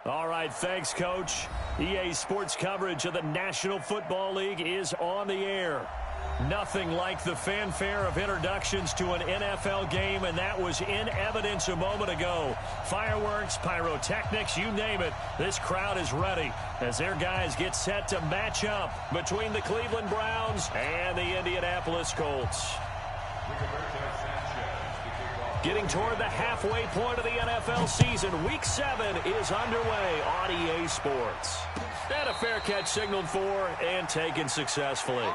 All right, thanks, Coach. EA Sports coverage of the National Football League is on the air. Nothing like the fanfare of introductions to an NFL game, and that was in evidence a moment ago. Fireworks, pyrotechnics, you name it. This crowd is ready as their guys get set to match up between the Cleveland Browns and the Indianapolis Colts. Getting toward the halfway point of the NFL season, Week 7 is underway on EA Sports. And a fair catch signaled for and taken successfully.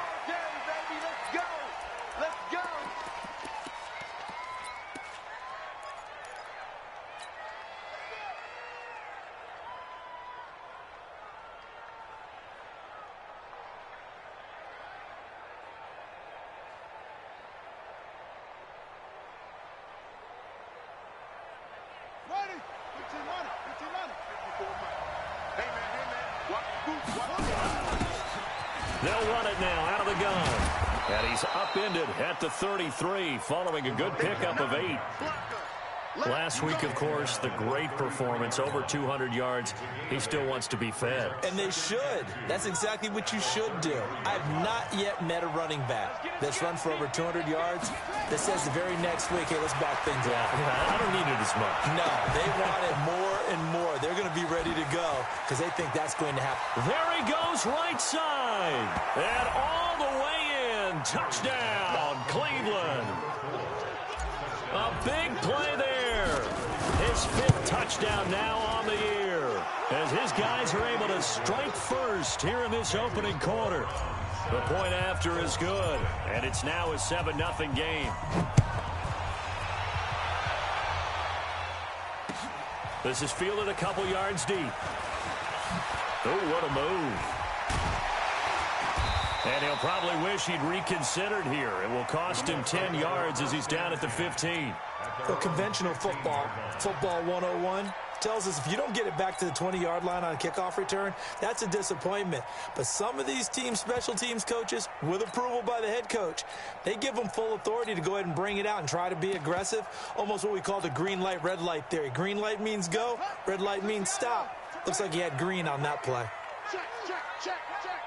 They'll run it now out of the gun. And he's upended at the 33 following a good pickup of 8. Last week, of course, the great performance, over 200 yards. He still wants to be fed. And they should. That's exactly what you should do. I've not yet met a running back that's run for over 200 yards that says the very next week, hey, let's back things up. I don't need it as much. No, they want it more and more. They're going to be ready to go because they think that's going to happen. There he goes, right side. And all the way in. Touchdown, Cleveland. A big play there. His 5th touchdown now on the year as his guys are able to strike first here in this opening quarter. The point after is good, and it's now a 7-0 game. This is fielded a couple yards deep. Oh, what a move. And he'll probably wish he'd reconsidered here. It will cost him 10 yards as he's down at the 15. For conventional football, Football 101 tells us if you don't get it back to the 20-yard line on a kickoff return, that's a disappointment. But some of these teams, special teams coaches, with approval by the head coach, they give them full authority to go ahead and bring it out and try to be aggressive, almost what we call the green light, red light theory. Green light means go, red light means stop. Looks like he had green on that play. Check, check, check, check.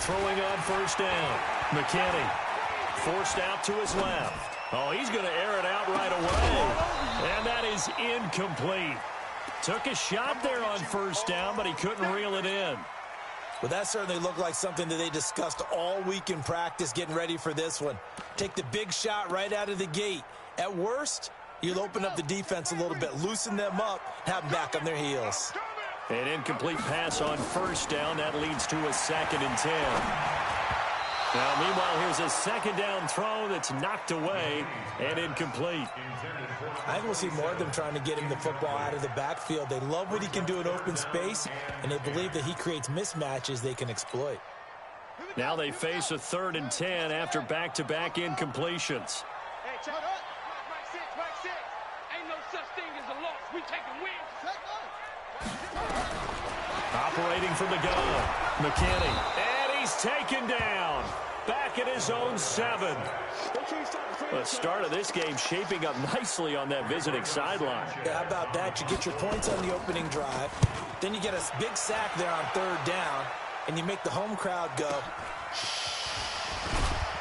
Throwing on first down. McKinney forced out to his left. Oh, he's going to air it out right away. And that is incomplete. Took a shot there on first down, but he couldn't reel it in. Well, that certainly looked like something that they discussed all week in practice getting ready for this one. Take the big shot right out of the gate. At worst, you'll open up the defense a little bit, loosen them up, have them back on their heels. An incomplete pass on first down. That leads to a 2nd and 10. Now, meanwhile, here's a 2nd down throw that's knocked away and incomplete. I think we'll see more of them trying to get him the football out of the backfield. They love what he can do in open space, and they believe that he creates mismatches they can exploit. Now they face a 3rd and 10 after back-to-back incompletions. Hey, check it up. Back six. Ain't no such thing as a loss. We taking wins. Operating from the gun, McKinney, and he's taken down. Back at his own 7. The start of this game shaping up nicely on that visiting sideline. Yeah, how about that? You get your points on the opening drive, then you get a big sack there on 3rd down, and you make the home crowd go.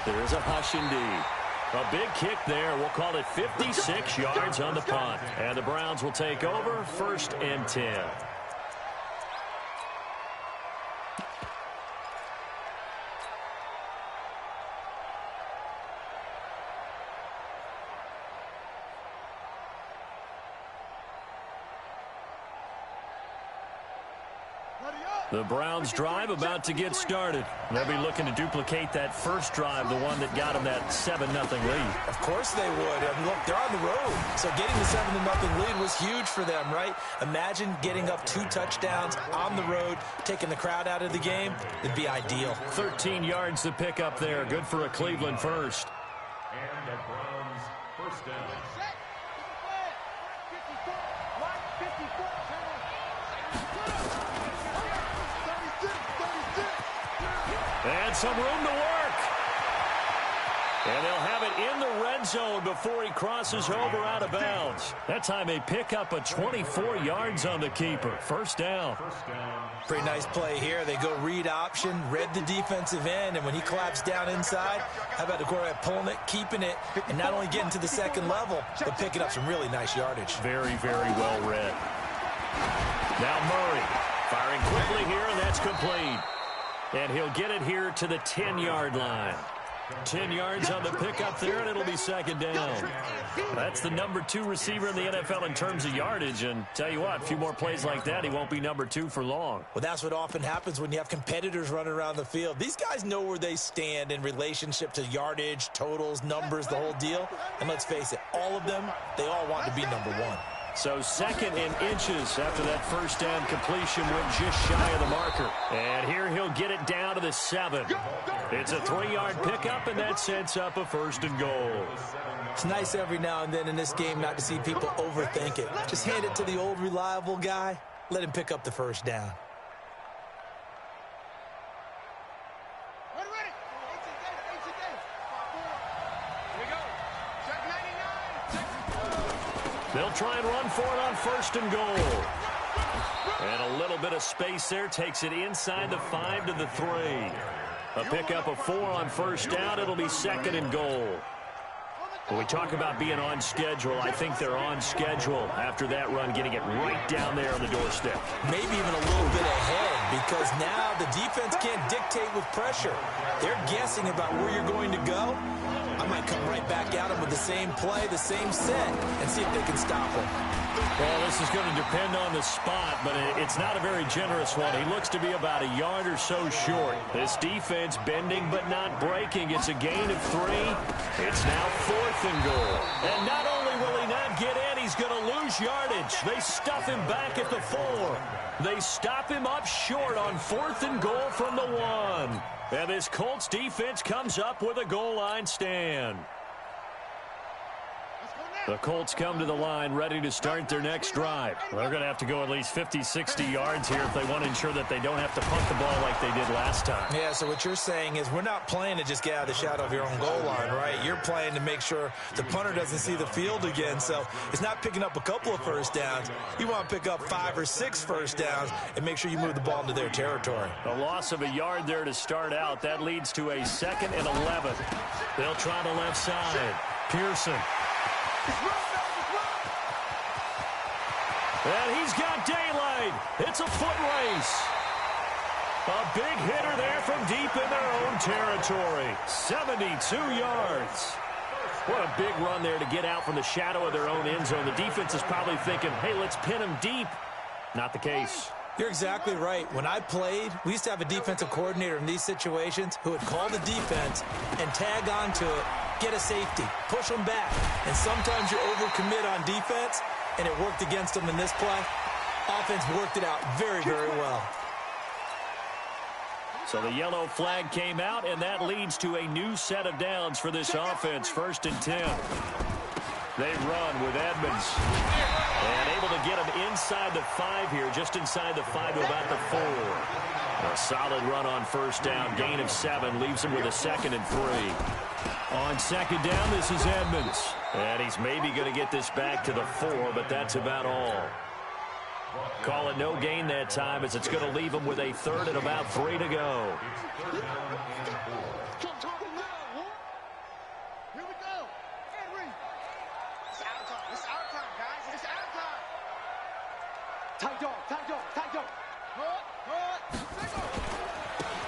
There is a hush indeed. A big kick there. We'll call it 56 yards on the punt. And the Browns will take over 1st and 10. The Browns drive about to get started. They'll be looking to duplicate that first drive, the one that got them that 7-0 lead. Of course they would. And look, they're on the road. So getting the 7-0 lead was huge for them, right? Imagine getting up 2 touchdowns on the road, taking the crowd out of the game. It'd be ideal. 13 yards to pick up there. Good for a Cleveland first. And the Browns first down. And some room to work. And they'll have it in the red zone before he crosses over out of bounds. That time they pick up a 24 yards on the keeper. First down. Pretty nice play here. They go read option, read the defensive end, and when he claps down inside, how about the quarterback pulling it, keeping it, and not only getting to the second level, but picking up some really nice yardage. Very, very well read. Now Murray firing quickly here, and that's complete. And he'll get it here to the 10-yard line. 10 yards on the pickup there, and it'll be second down. That's the number 2 receiver in the NFL in terms of yardage, and tell you what, a few more plays like that, he won't be number 2 for long. Well, that's what often happens when you have competitors running around the field. These guys know where they stand in relationship to yardage, totals, numbers, the whole deal. And let's face it, all of them, they all want to be number 1. So second and inches after that first down completion went just shy of the marker. And here he'll get it down to the 7. It's a 3-yard pickup, and that sets up a first and goal. It's nice every now and then in this game not to see people overthink it. Just hand it to the old reliable guy. Let him pick up the first down. They'll try and run for it on first and goal. And a little bit of space there takes it inside the 5 to the 3. A pickup of 4 on first down. It'll be second and goal. When we talk about being on schedule, I think they're on schedule after that run, getting it right down there on the doorstep. Maybe even a little bit ahead, because now the defense can't dictate with pressure. They're guessing about where you're going to go. I might come right back at them with the same play, the same set, and see if they can stop them. Well, this is going to depend on the spot, but it's not a very generous one. He looks to be about a yard or so short. This defense bending but not breaking. It's a gain of 3. It's now 4th and goal. And not only will he not get in, he's going to lose yardage. They stuff him back at the 4. They stop him up short on 4th and goal from the 1. And this Colts defense comes up with a goal line stand. The Colts come to the line ready to start their next drive. They're going to have to go at least 50, 60 yards here if they want to ensure that they don't have to punt the ball like they did last time. Yeah, so what you're saying is we're not playing to just get out of the shadow of your own goal line, right? You're playing to make sure the punter doesn't see the field again. So it's not picking up a couple of first downs. You want to pick up 5 or 6 first downs and make sure you move the ball into their territory. A loss of a yard there to start out. That leads to a 2nd and 11. They'll try the left side. Pearson. And he's got daylight. It's a foot race. A big hitter there from deep in their own territory. 72 yards. What a big run there to get out from the shadow of their own end zone. The defense is probably thinking, hey, let's pin him deep. Not the case. You're exactly right. When I played, we used to have a defensive coordinator in these situations who would call the defense and tag onto it, get a safety, push them back. And sometimes you overcommit on defense, and it worked against them in this play. Offense worked it out very, very well. So the yellow flag came out, and that leads to a new set of downs for this offense. 1st and 10. They run with Edmonds. And able to get him inside the 5 here, just inside the 5 to about the 4. A solid run on first down. Gain of 7 leaves him with a 2nd and 3. On 2nd down, this is Edmonds. And he's maybe going to get this back to the 4, but that's about all. Call it no gain that time, as it's going to leave him with a 3rd and about 3 to go.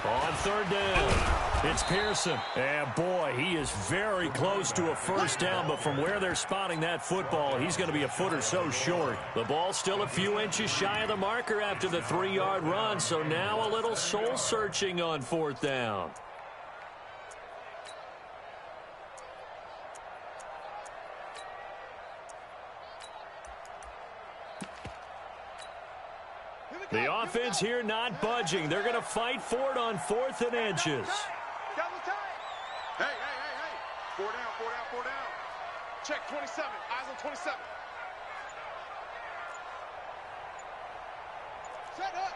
On 3rd down, it's Pearson. And boy, he is very close to a first down, but from where they're spotting that football, he's going to be a foot or so short. The ball's still a few inches shy of the marker after the 3-yard run, so now a little soul-searching on 4th down. The offense here not budging. They're going to fight for it on 4th and inches. Hey. 4 down. Check 27. Eyes on 27. Shut up.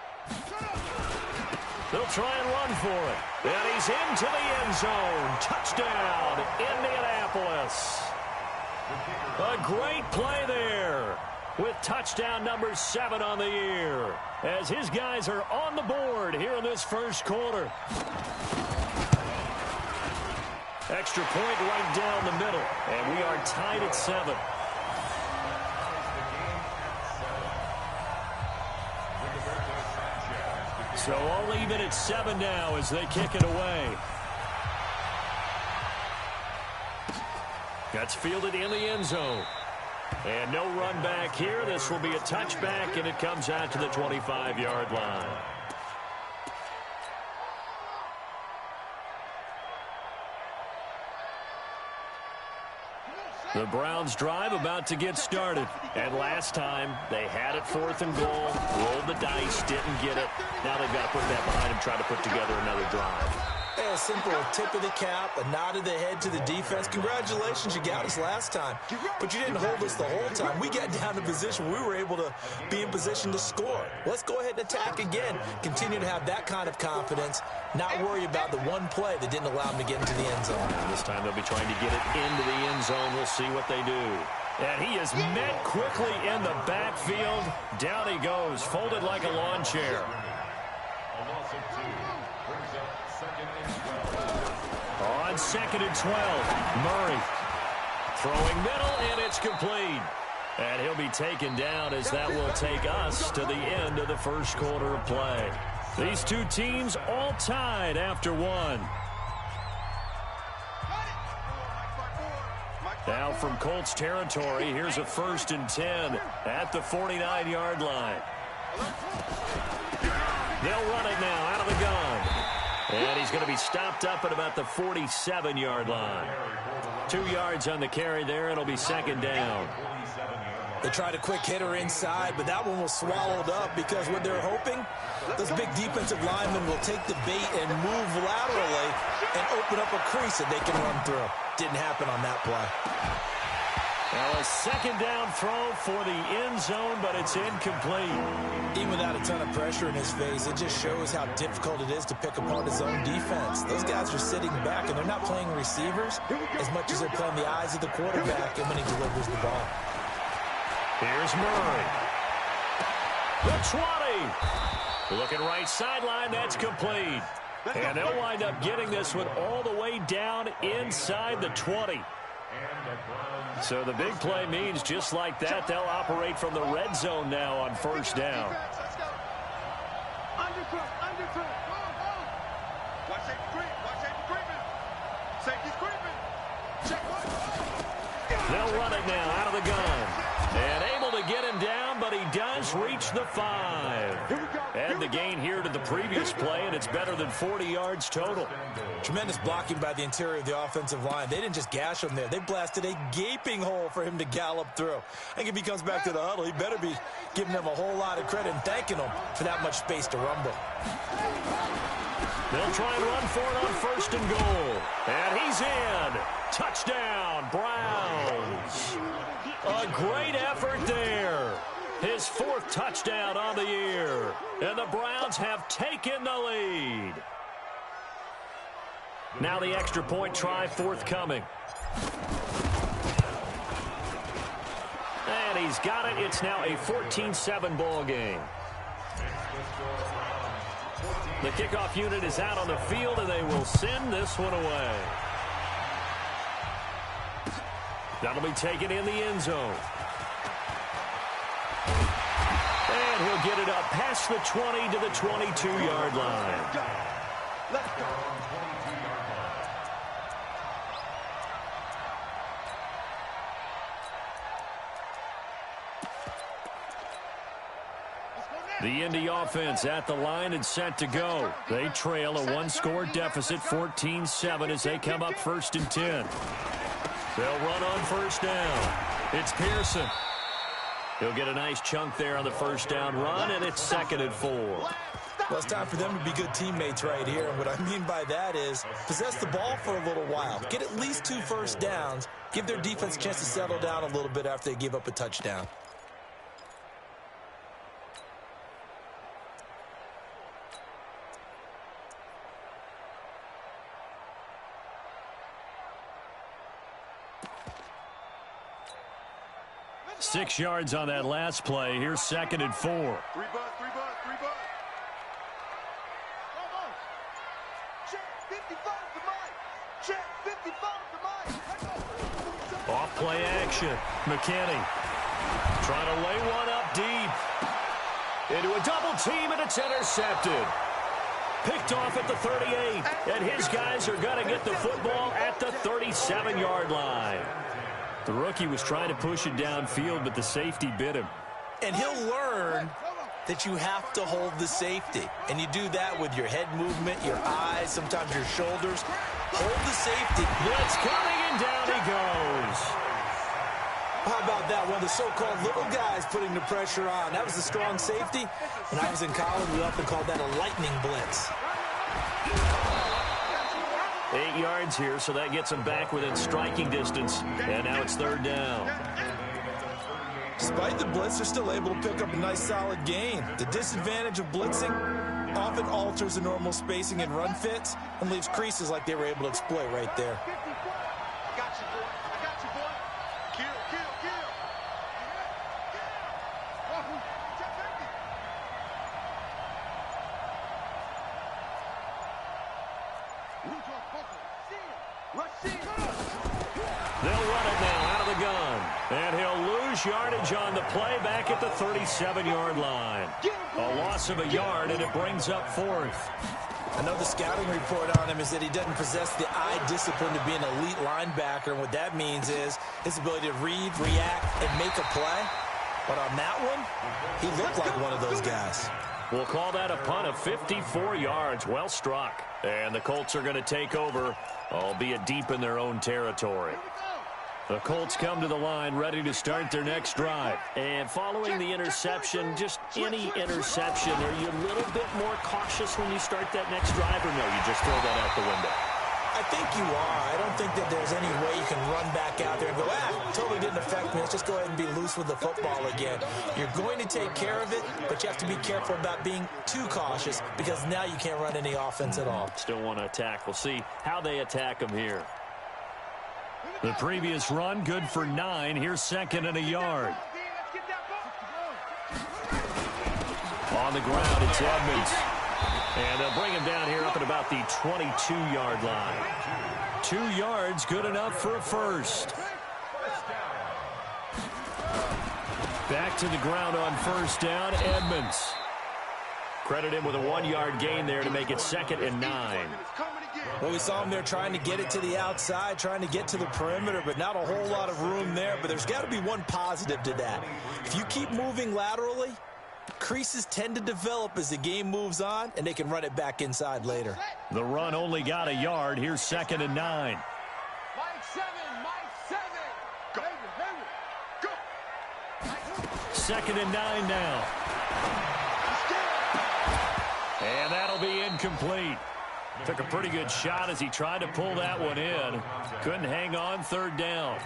They'll try and run for it. And he's into the end zone. Touchdown, Indianapolis. A great play there with touchdown number 7 on the year as his guys are on the board here in this first quarter. Extra point right down the middle, and we are tied at 7. So all even at 7 now as they kick it away. That's fielded in the end zone. And no run back here. This will be a touchback, and it comes out to the 25-yard line. The Browns drive about to get started. And last time, they had it 4th and goal, rolled the dice, didn't get it. Now they've got to put that behind them, try to put together another drive. A simple tip of the cap, a nod of the head to the defense. Congratulations, you got us last time. But you didn't hold us the whole time. We got down to position. We were able to be in position to score. Let's go ahead and attack again. Continue to have that kind of confidence. Not worry about the one play that didn't allow them to get into the end zone. And this time they'll be trying to get it into the end zone. We'll see what they do. And he is met quickly in the backfield. Down he goes, folded like a lawn chair. On 2nd and 12, Murray throwing middle, and it's complete. And he'll be taken down as that will take us to the end of the first quarter of play. These two teams all tied after 1. Now from Colts territory, here's a 1st and 10 at the 49-yard line. They'll run it now out of the gun. And he's going to be stopped up at about the 47-yard line. 2 yards on the carry there. It'll be 2nd down. They tried a quick hitter inside, but that one was swallowed up because what they're hoping, those big defensive linemen will take the bait and move laterally and open up a crease that they can run through. Didn't happen on that play. Well, a 2nd down throw for the end zone, but it's incomplete. Even without a ton of pressure in his face, it just shows how difficult it is to pick apart his own defense. Those guys are sitting back, and they're not playing receivers as much as they're playing the eyes of the quarterback and when he delivers the ball. Here's Murray. The 20. Looking right sideline, that's complete. And they'll wind up getting this one all the way down inside the 20. So the big play means just like that, they'll operate from the red zone now on 1st down. They'll run it now out of the gun. And able to get him down, but he does reach the 5. And the gain here to the previous play, and it's better than 40 yards total. Tremendous blocking by the interior of the offensive line. They didn't just gash him there. They blasted a gaping hole for him to gallop through. I think if he comes back to the huddle, he better be giving them a whole lot of credit and thanking them for that much space to rumble. They'll try and run for it on 1st and goal. And he's in. Touchdown, Browns. A great effort there. His 4th touchdown on the year. And the Browns have taken the lead. Now the extra point try forthcoming. And he's got it. It's now a 14-7 ball game. The kickoff unit is out on the field, and they will send this one away. That'll be taken in the end zone. And he'll get it up past the 20 to the 22-yard line. Let's go. The Indy offense at the line and set to go. They trail a 1-score deficit, 14-7, as they come up 1st and 10. They'll run on 1st down. It's Pearson. He'll get a nice chunk there on the 1st down run, and it's 2nd and 4. Well, it's time for them to be good teammates right here. And what I mean by that is possess the ball for a little while. Get at least 2 first downs. Give their defense a chance to settle down a little bit after they give up a touchdown. 6 yards on that last play. Here's 2nd and 4. 3 bucks, 3 bucks, 3 bucks. Check 55 to Mike. Check 55 to Mike. Off play action. McKinney trying to lay one up deep. Into a double team, and it's intercepted. Picked off at the 38, and his guys are going to get the football at the 37-yard line. The rookie was trying to push it downfield, but the safety bit him. And he'll learn that you have to hold the safety. And you do that with your head movement, your eyes, sometimes your shoulders. Hold the safety. Blitz coming, and down he goes. How about that? One of the so-called little guys putting the pressure on. That was the strong safety. When I was in college, we often called that a lightning blitz. 8 yards here, so that gets him back within striking distance. And now it's 3rd down. Despite the blitz, they're still able to pick up a nice, solid gain. The disadvantage of blitzing often alters the normal spacing and run fits and leaves creases like they were able to exploit right there. I got you, boy. I got you, boy. Kill, kill, kill. They'll run it now out of the gun. And he'll lose yardage on the play back at the 37-yard line. A loss of a yard, and it brings up 4th. I know the scouting report on him is that he doesn't possess the eye discipline to be an elite linebacker. And what that means is his ability to read, react, and make a play. But on that one, he looked like one of those guys. We'll call that a punt of 54 yards. Well struck. And the Colts are going to take over, albeit deep in their own territory. The Colts come to the line ready to start their next drive. And following the interception, just any interception, are you a little bit more cautious when you start that next drive, or no, you just throw that out the window? I think you are. I don't think that there's any way you can run back out there and go, totally didn't affect me. Let's just go ahead and be loose with the football again. You're going to take care of it, but you have to be careful about being too cautious because now you can't run any offense at all. Still want to attack. We'll see how they attack them here. The previous run, good for 9. Here's 2nd and a yard. On the ground, it's Edmonds. And they'll bring him down here up at about the 22-yard line. 2 yards, good enough for a first. Back to the ground on 1st down, Edmonds. Credit him with a 1-yard gain there to make it 2nd and 9. Well, we saw him there trying to get it to the outside, trying to get to the perimeter, but not a whole lot of room there. But there's got to be one positive to that. If you keep moving laterally, creases tend to develop as the game moves on, and they can run it back inside later. The run only got a yard. Here's 2nd and 9. Mike 7, Mike 7. Go, go. 2nd and 9 now. And that'll be incomplete. Took a pretty good shot as he tried to pull that one in. Couldn't hang on, 3rd down.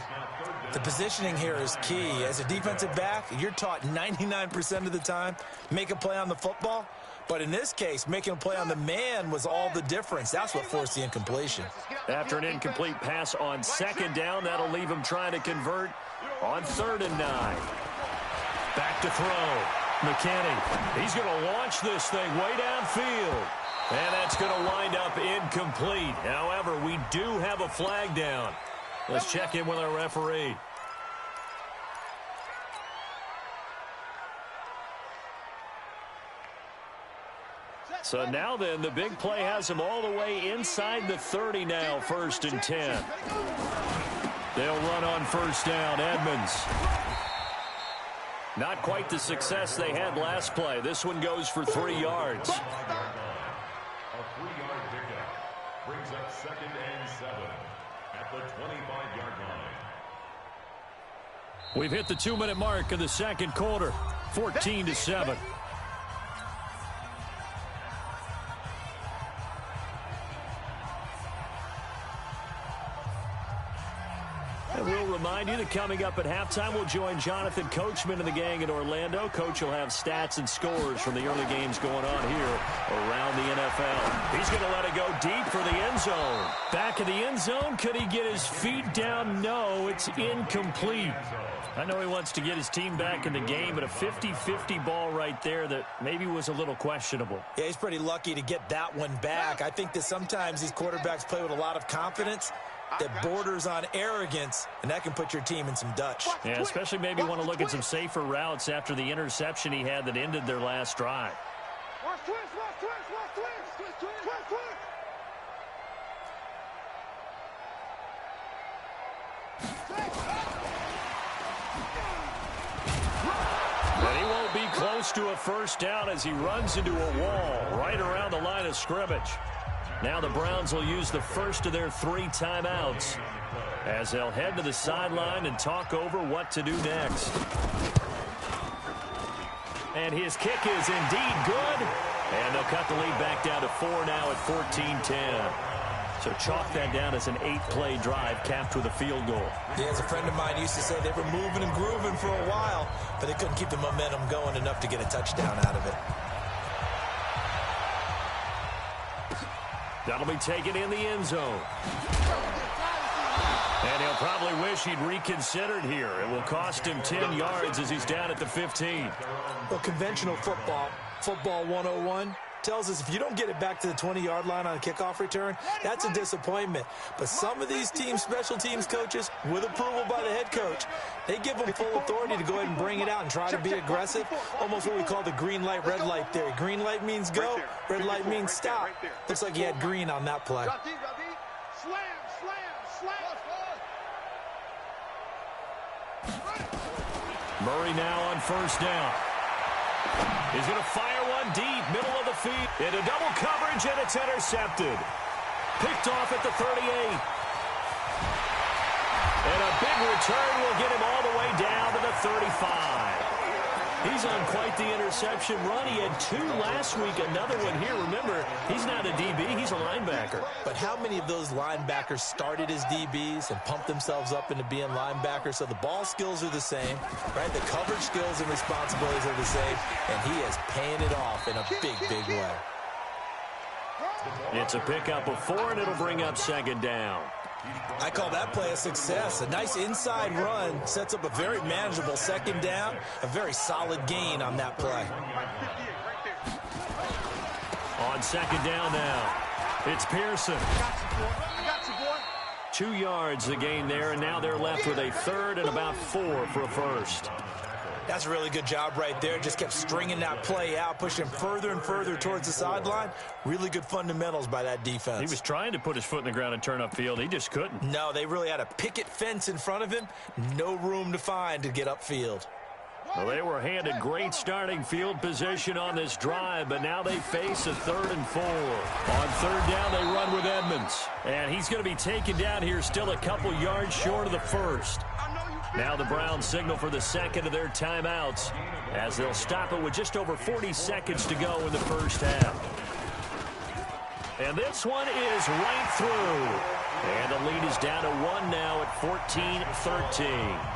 The positioning here is key. As a defensive back, you're taught 99% of the time, make a play on the football. But in this case, making a play on the man was all the difference. That's what forced the incompletion. After an incomplete pass on 2nd down, that'll leave him trying to convert on 3rd and 9. Back to throw. McKinney. He's going to launch this thing way downfield. And that's going to wind up incomplete. However, we do have a flag down. Let's check in with our referee. So now then, the big play has him all the way inside the 30 now, 1st and 10. They'll run on 1st down, Edmonds. Not quite the success they had last play. This one goes for 3 yards. A 3-yard pickup brings up 2nd and 7 at the 25-yard line. We've hit the 2-minute mark of the 2nd quarter, 14-7. And we'll remind you that coming up at halftime, we'll join Jonathan Coachman and the gang in Orlando. Coach will have stats and scores from the early games going on here around the NFL. He's going to let it go deep for the end zone. Back of the end zone. Could he get his feet down? No, it's incomplete. I know he wants to get his team back in the game, but a 50-50 ball right there that maybe was a little questionable. Yeah, he's pretty lucky to get that one back. I think that sometimes these quarterbacks play with a lot of confidence that borders on arrogance, and that can put your team in some Dutch. Yeah, especially maybe want to look at some safer routes after the interception he had that ended their last drive. Watch twist, watch twist, watch twist, twist, twist, twist, twist. And he won't be close to a first down as he runs into a wall right around the line of scrimmage. Now the Browns will use the first of their 3 timeouts as they'll head to the sideline and talk over what to do next. And his kick is indeed good. And they'll cut the lead back down to 4 now at 14-10. So chalk that down as an 8-play drive capped with a field goal. Yeah, as a friend of mine used to say, they were moving and grooving for a while, but they couldn't keep the momentum going enough to get a touchdown out of it. That'll be taken in the end zone. And he'll probably wish he'd reconsidered here. It will cost him 10 yards as he's down at the 15. Well, conventional football 101, tells us if you don't get it back to the 20-yard line on a kickoff return, that's a disappointment. But some of these teams, special teams coaches, with approval by the head coach, they give them full authority to go ahead and bring it out and try to be aggressive, almost what we call the green light, red light theory. Green light means go, red light means stop. Looks like he had green on that play. Slam, slam, slam. Murray now on first down. He's going to fire one deep, middle of the field. Into double coverage, and it's intercepted. Picked off at the 38. And a big return will get him all the way down to the 35. He's on quite the interception run. He had 2 last week, another one here. Remember, he's not a DB, he's a linebacker. But how many of those linebackers started as DBs and pumped themselves up into being linebackers? So the ball skills are the same, right? The coverage skills and responsibilities are the same, and he is paying it off in a big, big way. It's a pickup of 4, and it'll bring up second down. I call that play a success. A nice inside run sets up a very manageable second down, a very solid gain on that play. On second down now, it's Pearson. 2 yards the gain there, and now they're left with a third and about 4 for a first. That's a really good job right there. Just kept stringing that play out, pushing him further and further towards the sideline. Really good fundamentals by that defense. He was trying to put his foot in the ground and turn upfield. He just couldn't. No, they really had a picket fence in front of him. No room to find to get upfield. Well, they were handed great starting field position on this drive, but now they face a 3rd and 4. On third down, they run with Edmonds. And he's going to be taken down here still a couple yards short of the first. Now the Browns signal for the second of their timeouts as they'll stop it with just over 40 seconds to go in the first half. And this one is right through. And the lead is down to 1 now at 14-13.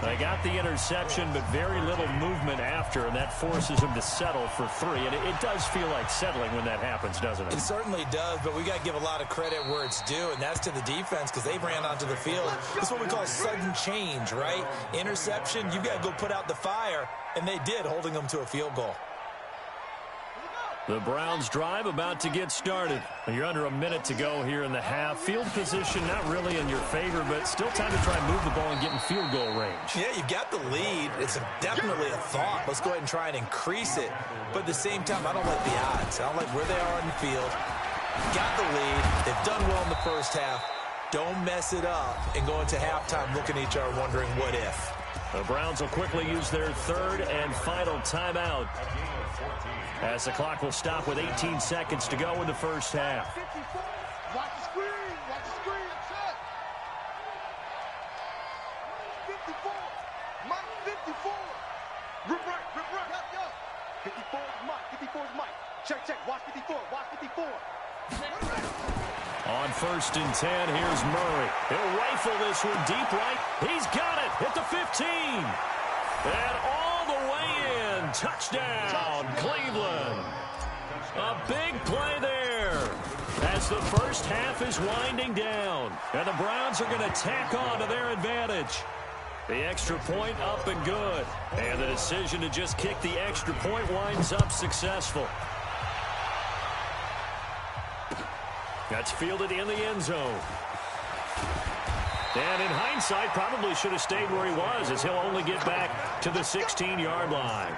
They got the interception, but very little movement after, and that forces them to settle for 3. And it does feel like settling when that happens, doesn't it? It certainly does, but we got to give a lot of credit where it's due, and that's to the defense because they ran onto the field. This is what we call sudden change, right? Interception, you got to go put out the fire, and they did, holding them to a field goal. The Browns drive about to get started. You're under a minute to go here in the half. Field position not really in your favor, but still time to try and move the ball and get in field goal range. Yeah, you've got the lead. It's definitely a thought. Let's go ahead and try and increase it. But at the same time, I don't like the odds. I don't like where they are on the field. Got the lead. They've done well in the first half. Don't mess it up and go into halftime looking at each other wondering what if. The Browns will quickly use their third and final timeout as the clock will stop with 18 seconds to go in the first half. Watch the screen. Watch the screen. Check. 54. Mike 54. Rip right. Rip right. Yup, yup. 54 is Mike. 54 is Mike. Check, check. Watch 54. Watch 54. On first and 10, here's Murray. He'll rifle this one deep right. He's got it at the 15. And all the way in. Touchdown, Cleveland. A big play there. as the first half is winding down. And the Browns are going to tack on to their advantage. The extra point up and good. And the decision to just kick the extra point winds up successful. That's fielded in the end zone. And in hindsight, probably should have stayed where he was, as he'll only get back to the 16-yard line.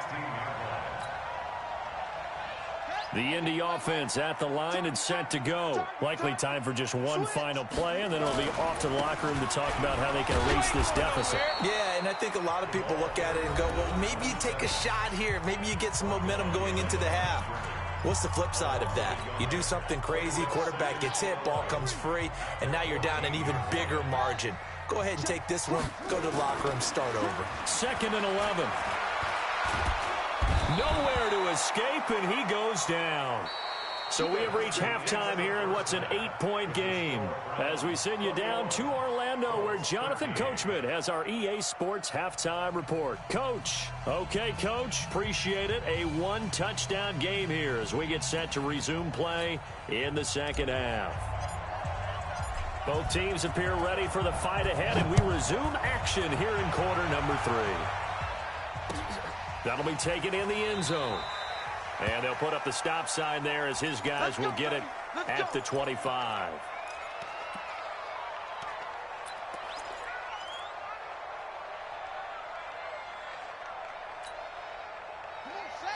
The Indy offense at the line and set to go. Likely time for just one final play, and then it'll be off to the locker room to talk about how they can erase this deficit. Yeah, and I think a lot of people look at it and go, well, maybe you take a shot here. Maybe you get some momentum going into the half. What's the flip side of that? You do something crazy, quarterback gets hit, ball comes free, and now you're down an even bigger margin. Go ahead and take this one, go to the locker room, start over. 2nd and 11. Nowhere to escape, and he goes down. So we have reached halftime here in what's an 8-point game. As we send you down to Orlando, where Jonathan Coachman has our EA Sports halftime report. Coach. Okay, Coach. Appreciate it. A one-touchdown game here as we get set to resume play in the second half. Both teams appear ready for the fight ahead, and we resume action here in quarter number 3. That'll be taken in the end zone. And they'll put up the stop sign there as his guys will get it at the 25.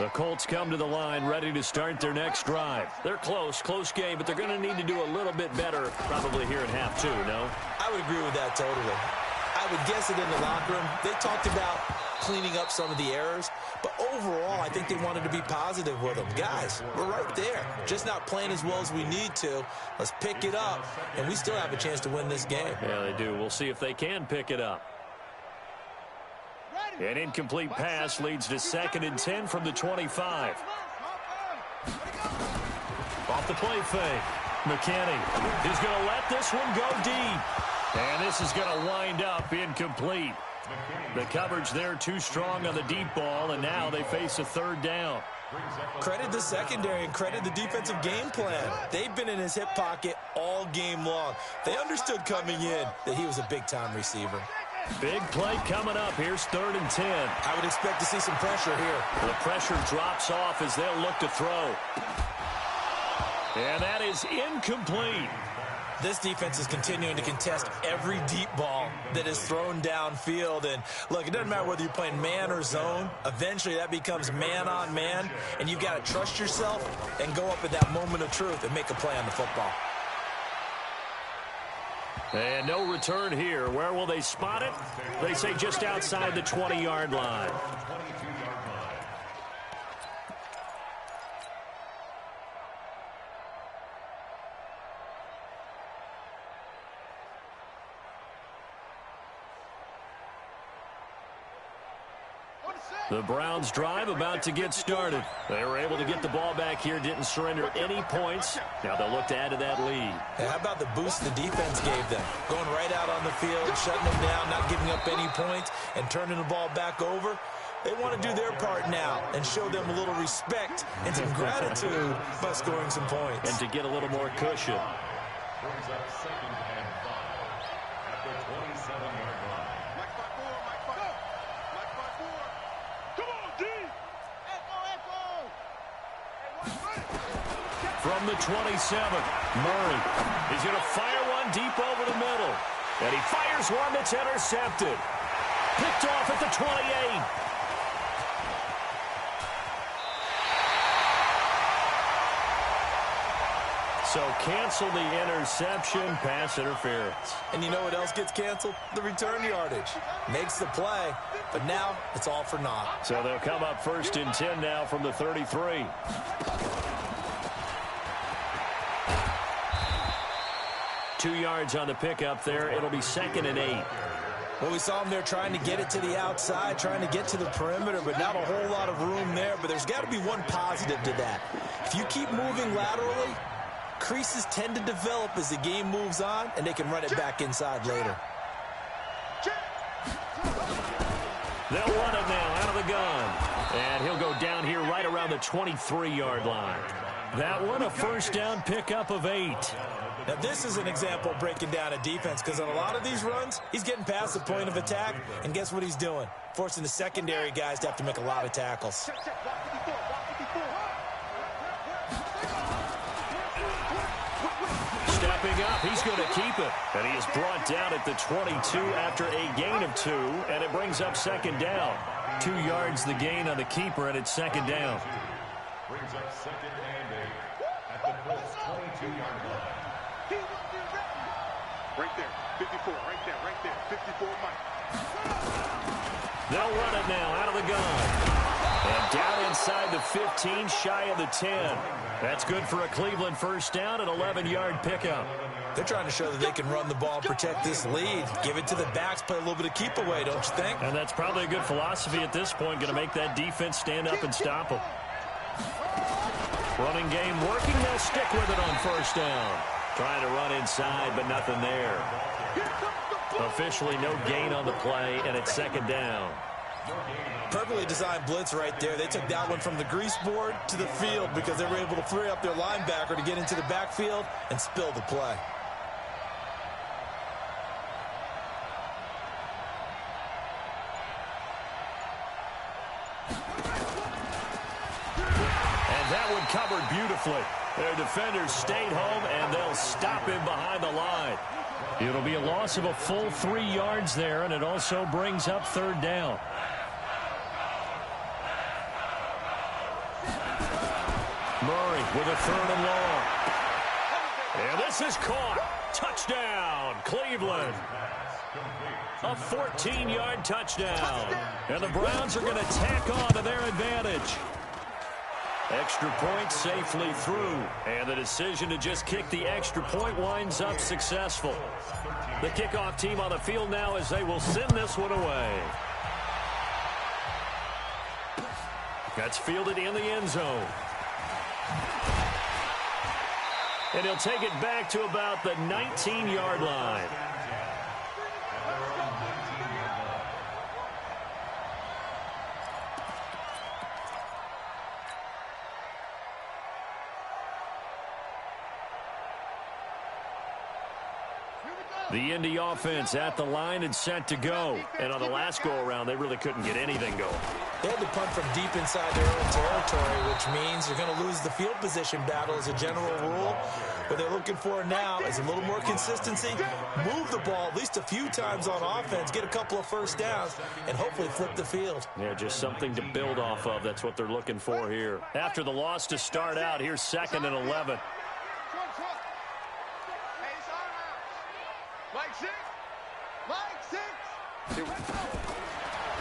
The Colts come to the line ready to start their next drive. They're close game, but they're going to need to do a little bit better probably here in half 2, no? I would agree with that totally. I would guess it in the locker room. They talked about cleaning up some of the errors, but overall, I think they wanted to be positive with them. Guys, we're right there. Just not playing as well as we need to. Let's pick it up, and we still have a chance to win this game. Yeah, they do. We'll see if they can pick it up. An incomplete pass leads to 2nd and 10 from the 25. Off the play fake. McKinney is going to let this one go deep. And this is going to wind up incomplete. The coverage there too strong on the deep ball, and now they face a 3rd down. Credit the secondary and credit the defensive game plan. They've been in his hip pocket all game long. They understood coming in that he was a big-time receiver. Big play coming up. Here's 3rd and 10. I would expect to see some pressure here. The pressure drops off as they'll look to throw. And that is incomplete. This defense is continuing to contest every deep ball that is thrown downfield. And, look, it doesn't matter whether you're playing man or zone. Eventually, that becomes man-on-man, and you've got to trust yourself and go up at that moment of truth and make a play on the football. And no return here. Where will they spot it? They say just outside the 20-yard line. The Browns drive about to get started. They were able to get the ball back here, didn't surrender any points. Now they'll look to add to that lead. And how about the boost the defense gave them? Going right out on the field, shutting them down, not giving up any points, and turning the ball back over. They want to do their part now and show them a little respect and some gratitude by scoring some points. And to get a little more cushion. Brings up 2nd and 5 at the 27-yard line. From the 27, Murray is going to fire one deep over the middle. And he fires one that's intercepted. Picked off at the 28. So cancel the interception, pass interference. And you know what else gets canceled? The return yardage. Makes the play, but now it's all for naught. So they'll come up 1st and 10 now from the 33. Two yards on the pickup there. It'll be 2nd and 8. Well, we saw them there trying to get it to the outside, trying to get to the perimeter, but not a whole lot of room there. But there's got to be one positive to that. If you keep moving laterally, creases tend to develop as the game moves on, and they can run it back inside later. They'll run it now out of the gun. And he'll go down here right around the 23-yard line. That one, a first down pickup of 8. Now, this is an example of breaking down a defense, because on a lot of these runs, he's getting past the point of attack, and guess what he's doing? Forcing the secondary guys to have to make a lot of tackles. Stepping up, he's going to keep it. And he is brought down at the 22 after a gain of 2, and it brings up second down. 2 yards the gain on the keeper, and it's second down. Brings up second and 8 at the Colts 22-yard line. Right there, 54, right there, 54, Mike. They'll run it now out of the gun. And down inside the 15, shy of the 10. That's good for a Cleveland first down, an 11-yard pickup. They're trying to show that they can run the ball and protect this lead. Give it to the backs, play a little bit of keep away, don't you think? And that's probably a good philosophy at this point, going to make that defense stand up and stop them. Running game working, they'll stick with it on first down. Trying to run inside, but nothing there. Officially no gain on the play, and it's second down. Perfectly designed blitz right there. They took that one from the grease board to the field because they were able to free up their linebacker to get into the backfield and spill the play. And that one covered beautifully. Their defenders stayed home, and they'll stop him behind the line. It'll be a loss of a full 3 yards there, and it also brings up third down. Murray with a third and long. And this is caught. Touchdown, Cleveland. A 14-yard touchdown. And the Browns are going to tack on to their advantage. Extra point safely through. And the decision to just kick the extra point winds up successful. The kickoff team on the field now as they will send this one away. That's fielded in the end zone. And he'll take it back to about the 19-yard line. The Indy offense at the line and set to go. And on the last go-around, they really couldn't get anything going. They had to punt from deep inside their own territory, which means they're going to lose the field position battle as a general rule. What they're looking for now is a little more consistency, move the ball at least a few times on offense, get a couple of first downs, and hopefully flip the field. Yeah, just something to build off of. That's what they're looking for here. After the loss to start out, here's 2nd and 11.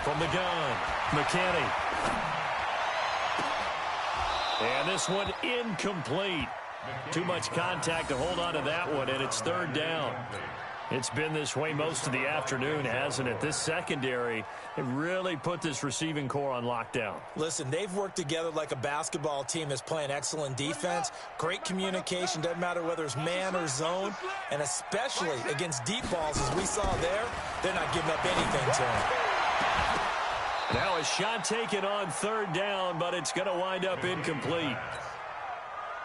From the gun, McKinney. And this one incomplete. Too much contact to hold on to that one, and it's third down. It's been this way most of the afternoon, hasn't it? This secondary, it really put this receiving core on lockdown. Listen, they've worked together like a basketball team that's playing excellent defense, great communication, doesn't matter whether it's man or zone, and especially against deep balls, as we saw there, they're not giving up anything to them. Now a shot taken on third down, but it's going to wind up incomplete.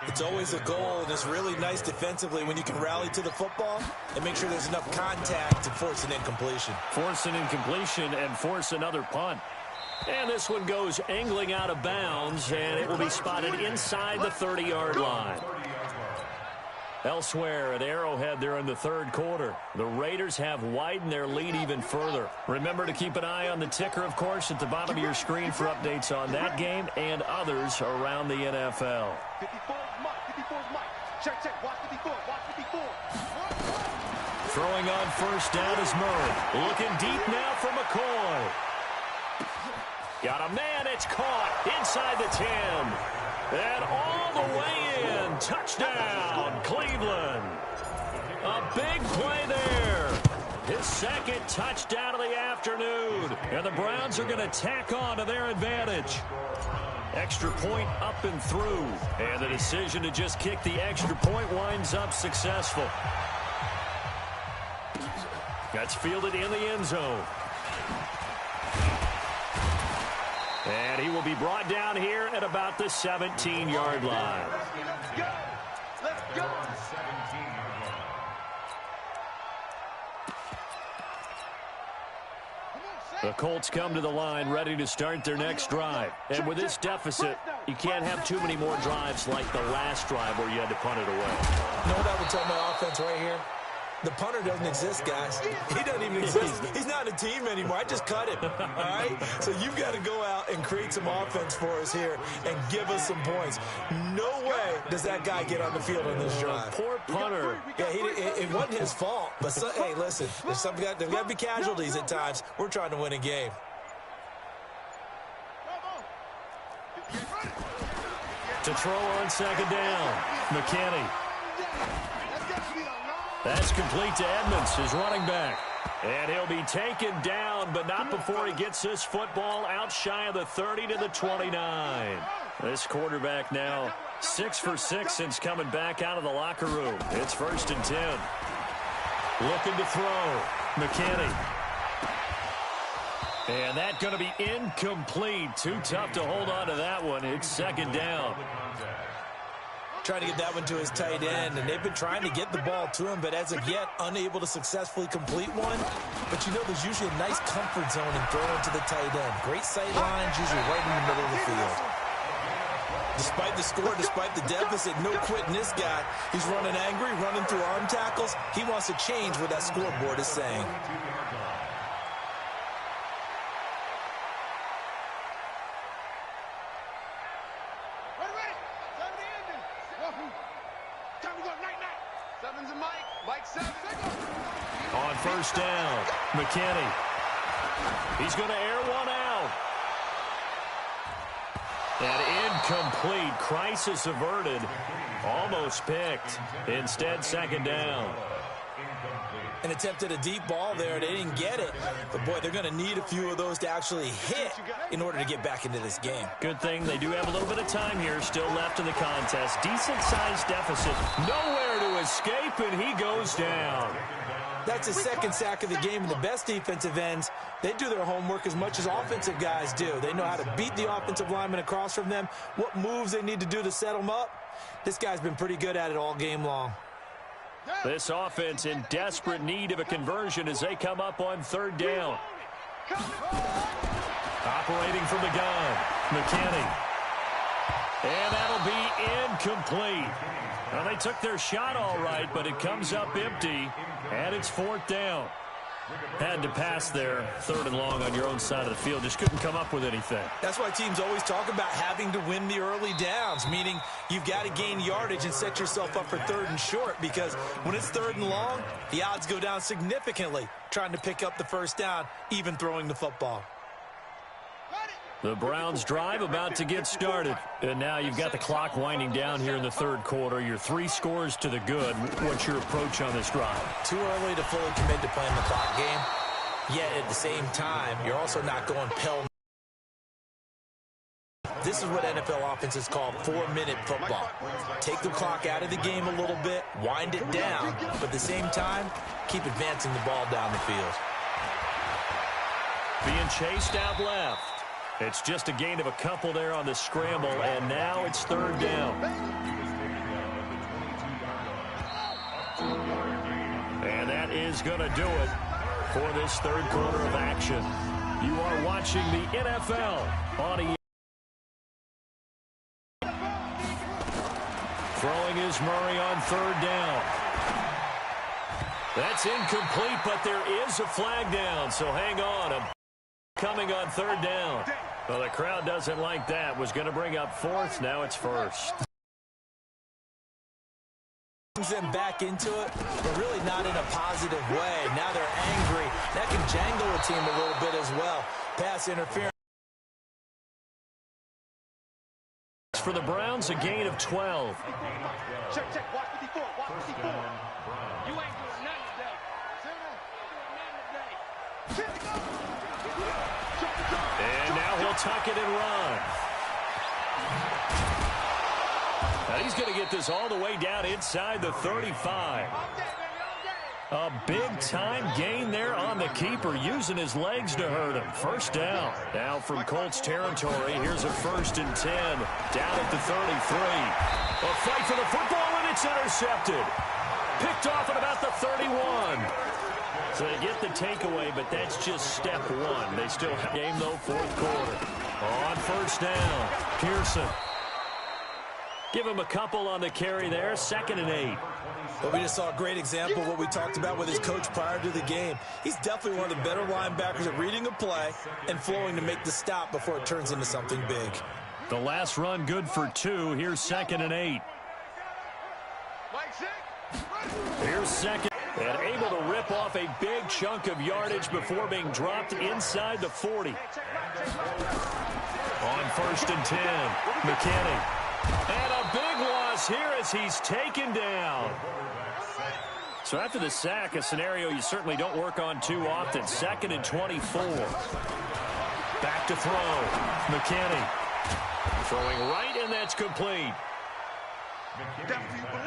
It's always a goal, and it's really nice defensively when you can rally to the football and make sure there's enough contact to force an incompletion. Force an incompletion and force another punt. And this one goes angling out of bounds, and it will be spotted inside the 30-yard line. Elsewhere at Arrowhead there in the third quarter, the Raiders have widened their lead even further. Remember to keep an eye on the ticker, of course, at the bottom of your screen for updates on that game and others around the NFL. 54's Mike. Check, watch 54, watch 54. Throwing on first down is Murray. Looking deep now for McCoy. Got a man, it's caught inside the 10. And all the way in. Touchdown, Cleveland. A big play there. His second touchdown of the afternoon. And the Browns are going to tack on to their advantage. Extra point up and through. And the decision to just kick the extra point winds up successful. That's fielded in the end zone. And he will be brought down here at about the 17-yard line. Let's go. Let's go. 17-yard line. The Colts come to the line ready to start their next drive. And with this deficit, you can't have too many more drives like the last drive where you had to punt it away. You know what I would tell my offense right here? The punter doesn't exist, guys. He doesn't even exist. He's not a team anymore. I just cut him, all right? So you've got to go out and create some offense for us here and give us some points. No way does that guy get on the field on this drive. Poor punter. Yeah, it wasn't his fault. But, hey, listen, there's got to be casualties at times. We're trying to win a game. To throw on second down. McKinney. That's complete to Edmonds, his running back. And he'll be taken down, but not before he gets this football out shy of the 30 to the 29. This quarterback now 6 for 6 since coming back out of the locker room. It's 1st and 10. Looking to throw. McKinney. And that's going to be incomplete. Too tough to hold on to that one. It's 2nd down. Trying to get that one to his tight end, and they've been trying to get the ball to him, but as of yet, unable to successfully complete one. But you know there's usually a nice comfort zone in throwing to the tight end. Great sight lines, usually right in the middle of the field. Despite the score, despite the deficit, no quitting this guy. He's running angry, running through arm tackles. He wants to change what that scoreboard is saying. On 1st down, McKinney. He's going to air one out. And incomplete. Crisis averted. Almost picked. Instead, 2nd down. And attempted a deep ball there. They didn't get it. But, boy, they're going to need a few of those to actually hit in order to get back into this game. Good thing they do have a little bit of time here still left in the contest. Decent-sized deficit. Nowhere to escape, and he goes down. That's his 2nd sack of the game, and the best defensive ends, they do their homework as much as offensive guys do. They know how to beat the offensive lineman across from them, what moves they need to do to set them up. This guy's been pretty good at it all game long. This offense in desperate need of a conversion as they come up on 3rd down. Operating from the gun, McKinney. And that'll be incomplete. Well, they took their shot all right, but it comes up empty, and it's 4th down. Had to pass there, 3rd and long on your own side of the field. Just couldn't come up with anything. That's why teams always talk about having to win the early downs, meaning you've got to gain yardage and set yourself up for 3rd and short, because when it's 3rd and long, the odds go down significantly trying to pick up the 1st down, even throwing the football. The Browns drive about to get started. And now you've got the clock winding down here in the 3rd quarter. You're 3 scores to the good. What's your approach on this drive? Too early to fully commit to playing the clock game. Yet at the same time, you're also not going pell. This is what NFL offenses call 4-minute football. Take the clock out of the game a little bit, wind it down, but at the same time, keep advancing the ball down the field. Being chased out left. It's just a gain of a couple there on the scramble, and now it's 3rd down. And that is going to do it for this 3rd quarter of action. You are watching the NFL on ESPN. Throwing is Murray on 3rd down. That's incomplete, but there is a flag down, so hang on. Coming on 3rd down. Well, the crowd doesn't like that. Was going to bring up 4th. Now it's 1st. Brings them back into it, but really not in a positive way. Now they're angry. That can jangle a team a little bit as well. Pass interference. For the Browns, a gain of 12. Check, check. Watch 54. Watch 54. You ain't doing nothing today. And now he'll tuck it and run. Now he's going to get this all the way down inside the 35. A big-time gain there on the keeper, using his legs to hurt him. First down. Now from Colts territory, here's a 1st and 10. Down at the 33. A fight for the football, and it's intercepted. Picked off at about the 31. So they get the takeaway, but that's just step one. They still have game, though, 4th quarter. On 1st down, Pearson. Give him a couple on the carry there, 2nd and 8. But we just saw a great example of what we talked about with his coach prior to the game. He's definitely one of the better linebackers at reading a play and flowing to make the stop before it turns into something big. The last run good for 2. Here's 2nd and 8. Here's 2nd. And able to rip off a big chunk of yardage before being dropped inside the 40. On 1st and 10, McKinney. And a big loss here as he's taken down. So after the sack, a scenario you certainly don't work on too often. 2nd and 24. Back to throw. McKinney. Throwing right, and that's complete.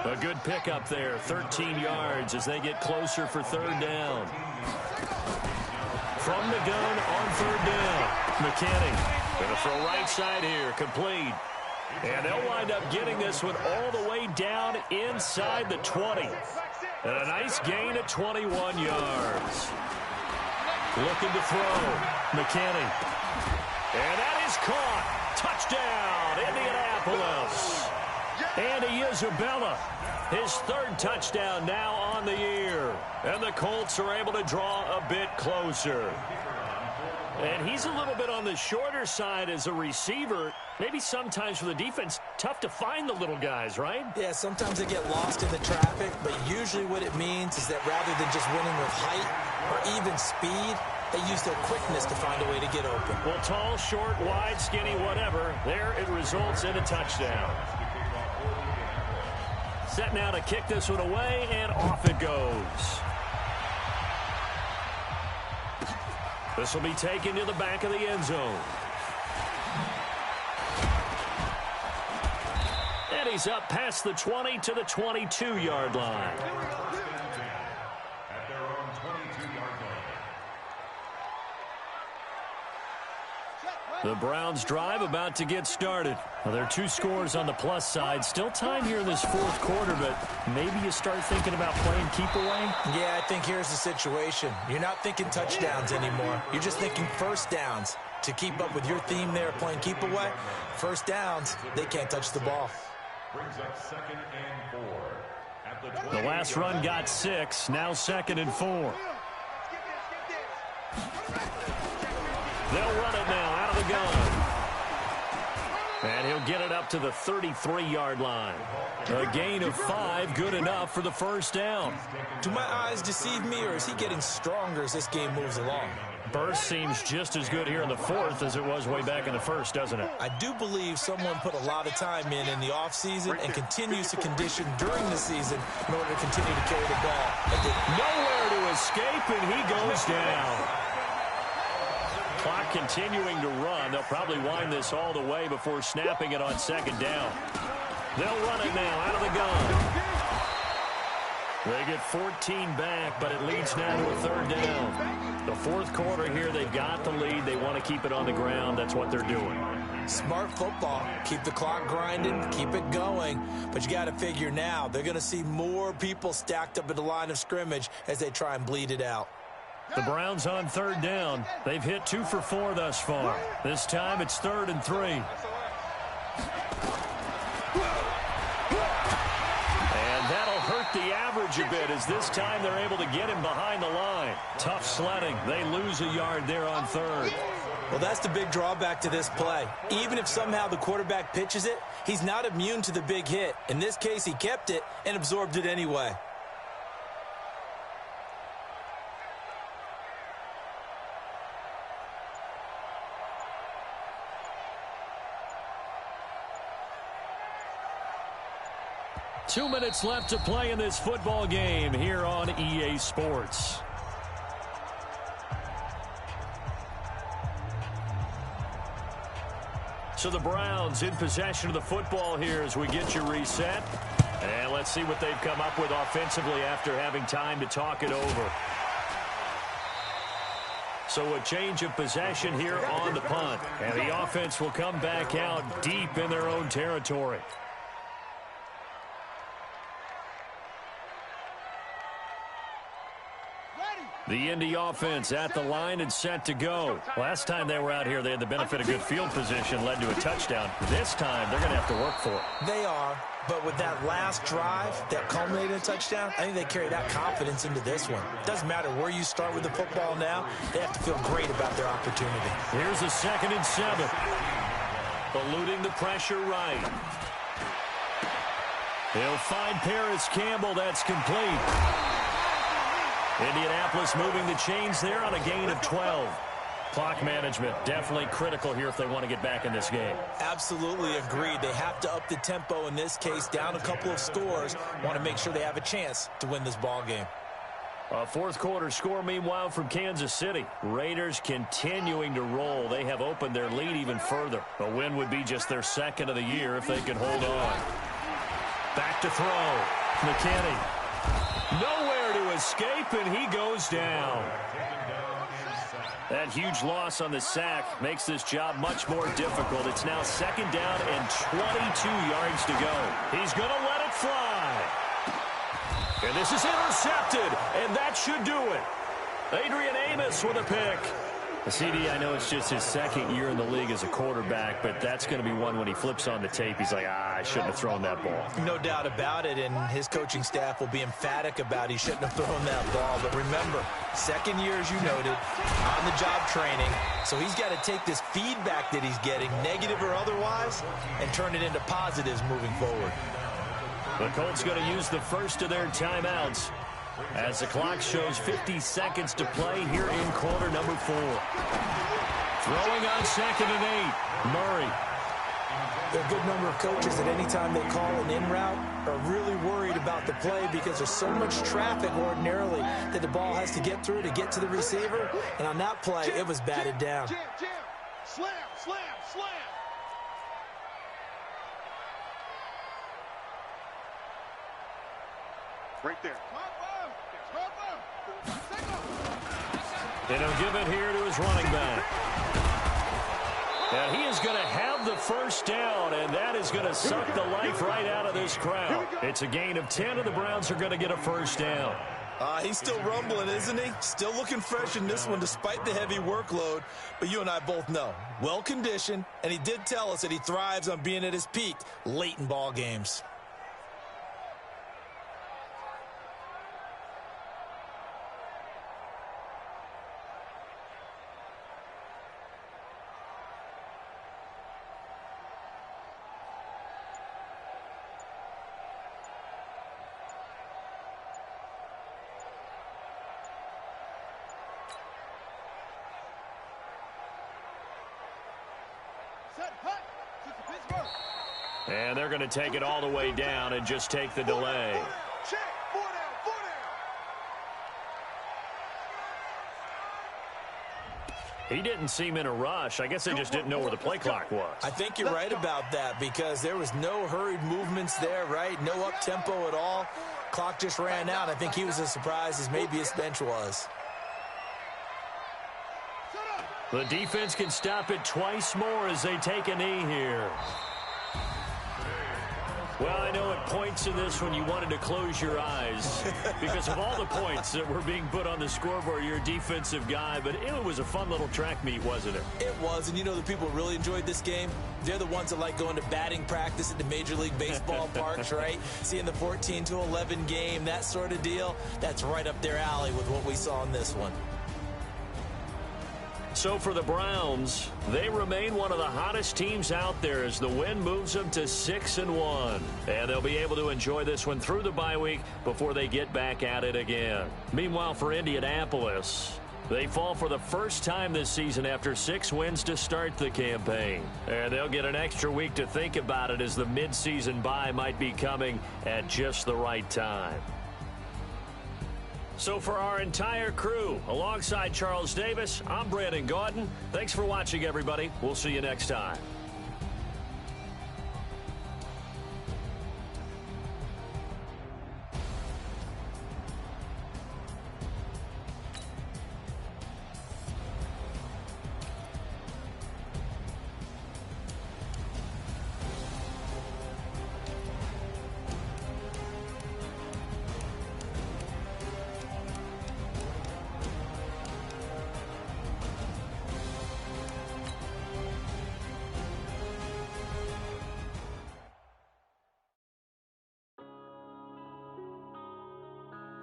A good pickup there, 13 yards as they get closer for 3rd down. From the gun on 3rd down, McKinney. Going to throw right side here, complete. And they'll wind up getting this one all the way down inside the 20. And a nice gain at 21 yards. Looking to throw, McKinney. And that is caught. Touchdown, Indianapolis. Andy Isabella, his 3rd touchdown now on the year. And the Colts are able to draw a bit closer. And he's a little bit on the shorter side as a receiver. Maybe sometimes for the defense, tough to find the little guys, right? Yeah, sometimes they get lost in the traffic, but usually what it means is that rather than just winning with height or even speed, they use their quickness to find a way to get open. Well, tall, short, wide, skinny, whatever, there it results in a touchdown. Set now to kick this one away, and off it goes. This will be taken to the back of the end zone. And he's up past the 20 to the 22-yard line. At their own 22-yard line. The Browns drive about to get started. Well, there are 2 scores on the plus side. Still time here in this 4th quarter, but maybe you start thinking about playing keep away? Yeah, I think here's the situation. You're not thinking touchdowns anymore. You're just thinking 1st downs. To keep up with your theme there, playing keep away, 1st downs, they can't touch the ball. Brings up 2nd and 4. At the 20. The last run got 6, now 2nd and 4. They'll run it now out of the gun. And he'll get it up to the 33-yard line. A gain of 5, good enough for the 1st down. Do my eyes deceive me, or is he getting stronger as this game moves along? Burst seems just as good here in the 4th as it was way back in the 1st, doesn't it? I do believe someone put a lot of time in the offseason and continues to condition during the season in order to continue to carry the ball. Nowhere to escape, and he goes down. Clock continuing to run. They'll probably wind this all the way before snapping it on 2nd down. They'll run it now out of the gun. They get 14 back, but it leads now to a 3rd down. The 4th quarter here, they've got the lead. They want to keep it on the ground. That's what they're doing. Smart football. Keep the clock grinding. Keep it going. But you got to figure now, they're going to see more people stacked up at the line of scrimmage as they try and bleed it out. The Browns on 3rd down. They've hit 2 for 4 thus far. This time it's 3rd and 3. And that'll hurt the average a bit as this time they're able to get him behind the line. Tough sledding. They lose a yard there on 3rd. Well, that's the big drawback to this play. Even if somehow the quarterback pitches it, he's not immune to the big hit. In this case, he kept it and absorbed it anyway. Two minutes left to play in this football game here on EA Sports. So the Browns in possession of the football here as we get you reset. And let's see what they've come up with offensively after having time to talk it over. So a change of possession here on the punt. And the offense will come back out deep in their own territory. The Indy offense at the line and set to go. Last time they were out here, they had the benefit of good field position, led to a touchdown. This time, they're going to have to work for it. They are, but with that last drive that culminated in a touchdown, I think they carry that confidence into this one. It doesn't matter where you start with the football now. They have to feel great about their opportunity. Here's a 2nd and 7. Eluding the pressure right. He'll find Paris Campbell. That's complete. Indianapolis moving the chains there on a gain of 12. Clock management definitely critical here if they want to get back in this game. Absolutely agreed. They have to up the tempo in this case, down a couple of scores. Want to make sure they have a chance to win this ball game. A 4th quarter score, meanwhile, from Kansas City. Raiders continuing to roll. They have opened their lead even further. A win would be just their 2nd of the year if they can hold on. Back to throw. McKinney. Nowhere to escape, and he goes down. That huge loss on the sack makes this job much more difficult. It's now 2nd down and 22 yards to go. He's going to let it fly. And this is intercepted, and that should do it. Adrian Amos with a pick. CD, I know it's just his 2nd year in the league as a quarterback, but that's going to be one when he flips on the tape. He's like, I shouldn't have thrown that ball. No doubt about it, and his coaching staff will be emphatic about he shouldn't have thrown that ball. But remember, 2nd year, as you noted, on-the-job training. So he's got to take this feedback that he's getting, negative or otherwise, and turn it into positives moving forward. The Colts going to use the first of their timeouts as the clock shows 50 seconds to play here in quarter number 4. Throwing on 2nd and 8. Murray. There are a good number of coaches that any time they call an in route are really worried about the play because there's so much traffic ordinarily that the ball has to get through to get to the receiver. And on that play, it was batted down. Slam, slam, slam. Right there. And he'll give it here to his running back. And he is going to have the first down, and that is going to suck the life right out of this crowd. It's a gain of 10, and the Browns are going to get a first down. He's still rumbling, isn't he? Still looking fresh in this one despite the heavy workload. But you and I both know, well-conditioned, and he did tell us that he thrives on being at his peak late in ball games. And they're going to take it all the way down and just take the delay. He didn't seem in a rush. I guess they just didn't know where the play clock was. I think you're right about that because there was no hurried movements there, right? No up-tempo at all. Clock just ran out. I think he was as surprised as maybe his bench was. The defense can stop it twice more as they take a knee here. Well, I know at points in this one you wanted to close your eyes because of all the points that were being put on the scoreboard. You're a defensive guy, but it was a fun little track meet, wasn't it? It was, and you know the people who really enjoyed this game? They're the ones that like going to batting practice at the Major League Baseball parks, right? Seeing the 14-11 game, that sort of deal. That's right up their alley with what we saw in this one. So for the Browns, they remain one of the hottest teams out there as the win moves them to 6-1. And they'll be able to enjoy this one through the bye week before they get back at it again. Meanwhile, for Indianapolis, they fall for the first time this season after 6 wins to start the campaign. And they'll get an extra week to think about it as the midseason bye might be coming at just the right time. So for our entire crew, alongside Charles Davis, I'm Brandon Gaudin. Thanks for watching, everybody. We'll see you next time.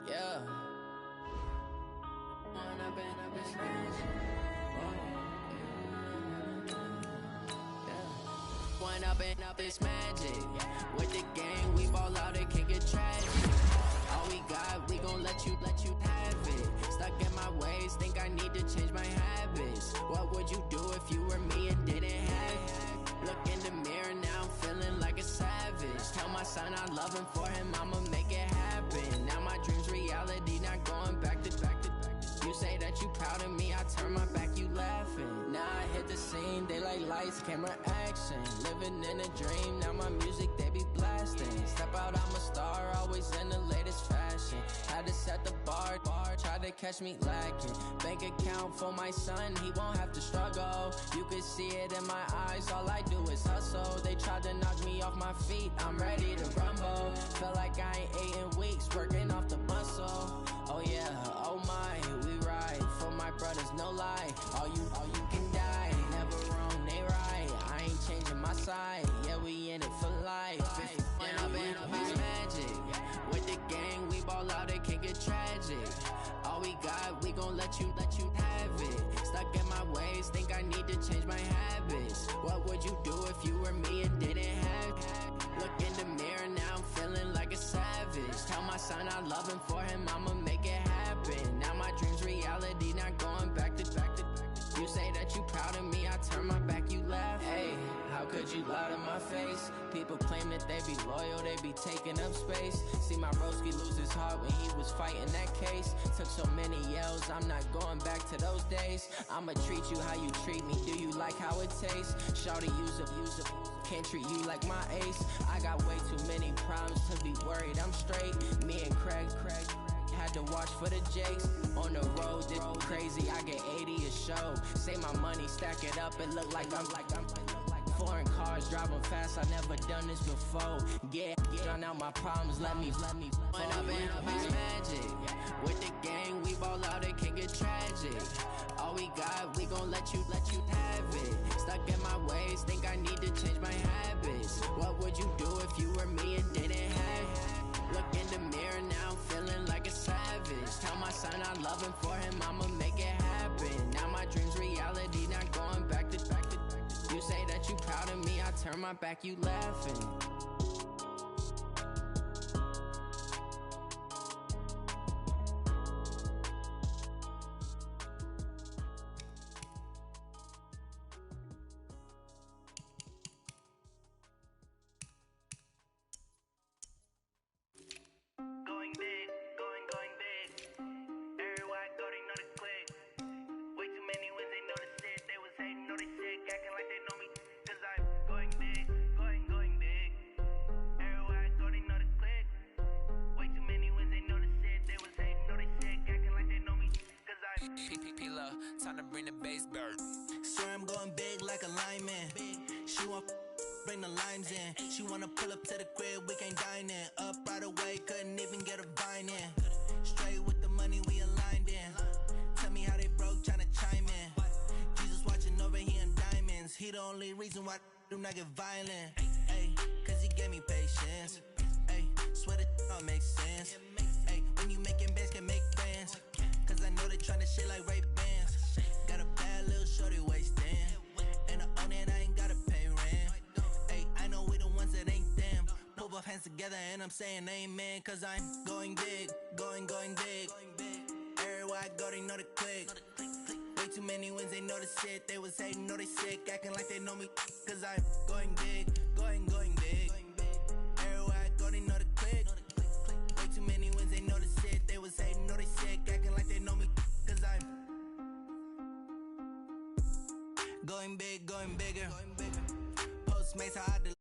Yeah. One up and up is magic. With the gang, we ball out, it can get tragic. All we got, we gon' let you have it. Stuck in my ways, think I need to change my habits. What would you do if you were me and didn't have it? Look in the mirror, now I'm feeling like a savage. Tell my son I love him, for him I'ma make it happen. Now my dream's reality, not going back to. You say that you proud of me, I turn my back, you laughing. Now I hit the scene, they like lights, camera, action. Living in a dream, now my music, they be blasting. Step out, I'm a star, always in the latest fashion. Had to set the bar, try to catch me lacking. Bank account for my son, he won't have to struggle. You can see it in my eyes, all I do is hustle. They tried to knock me off my feet, I'm ready to rumble. Feel like I ain't ate in weeks, working off the muscle. Oh yeah, oh my, we ride for my brothers, no lie. All you can die, never wrong, they right. I ain't changing my side, yeah, we in it for life. When up and up is magic. With the gang, we ball out, it can get tragic. All we got, we gon' let you have it. Stuck in my ways, think I need to change my habits. What would you do if you were me and didn't have it? Look in the mirror, now I'm feeling like a savage. Tell my son I love him, for him I'ma make it happen. Now my dream's reality, not going back to. You say that you proud of me, I turn my back, you laugh. Hey, how could you lie to my face? People claim that they be loyal, they be taking up space. See my broski lose his heart when he was fighting that case. Took so many yells, I'm not going back to those days. I'ma treat you how you treat me, do you like how it tastes? Shawty, use up, can't treat you like my ace. I got way too many problems to be worried, I'm straight. Me and Craig had to watch for the Jakes. On the road, this crazy, I get 80 a show. Say my money, stack it up, it look like I'm foreign cars, driving fast, I never done this before. Get drown out my problems, let me When up and up is magic. With the gang, we ball out, it can get tragic. All we got, we gon' let you have it. Stuck in my ways, think I need to change my habits. What would you do if you were me and didn't have it? Look in the mirror, now I'm feeling like a savage. Tell my son I love him, for him I'ma make it happen. Now my dream's reality, not going back to. You say that you proud of me, I turn my back, you laughing. Time to bring the bass bird. Swear I'm going big like a lineman. She want bring the limes in. She wanna pull up to the crib, we can't dine in. Up right away, couldn't even get a vine in. Straight with the money, we aligned in. Tell me how they broke, tryna chime in. Jesus watching over here in diamonds. He the only reason why I do not get violent. Ay, cause he gave me patience. Ay, swear that all makes sense. Ay, when you making bands, can make friends. Cause I know they tryna shit like Ray Bans. Got a bad little shorty wasting. And I own it, I ain't gotta pay rent. Ay, I know we the ones that ain't them. Pull both hands together and I'm saying amen. Cause I'm going big, going big. Everywhere I go, they know the click. Way too many wins, they know the shit. They was hating, know they sick, acting like they know me. Cause I'm going big, going big. Everywhere I go, they know the click. Way too many wins, they know the shit. They was hating, know they sick, acting like they know me. Cause I'm going big, going bigger. Postmates, how I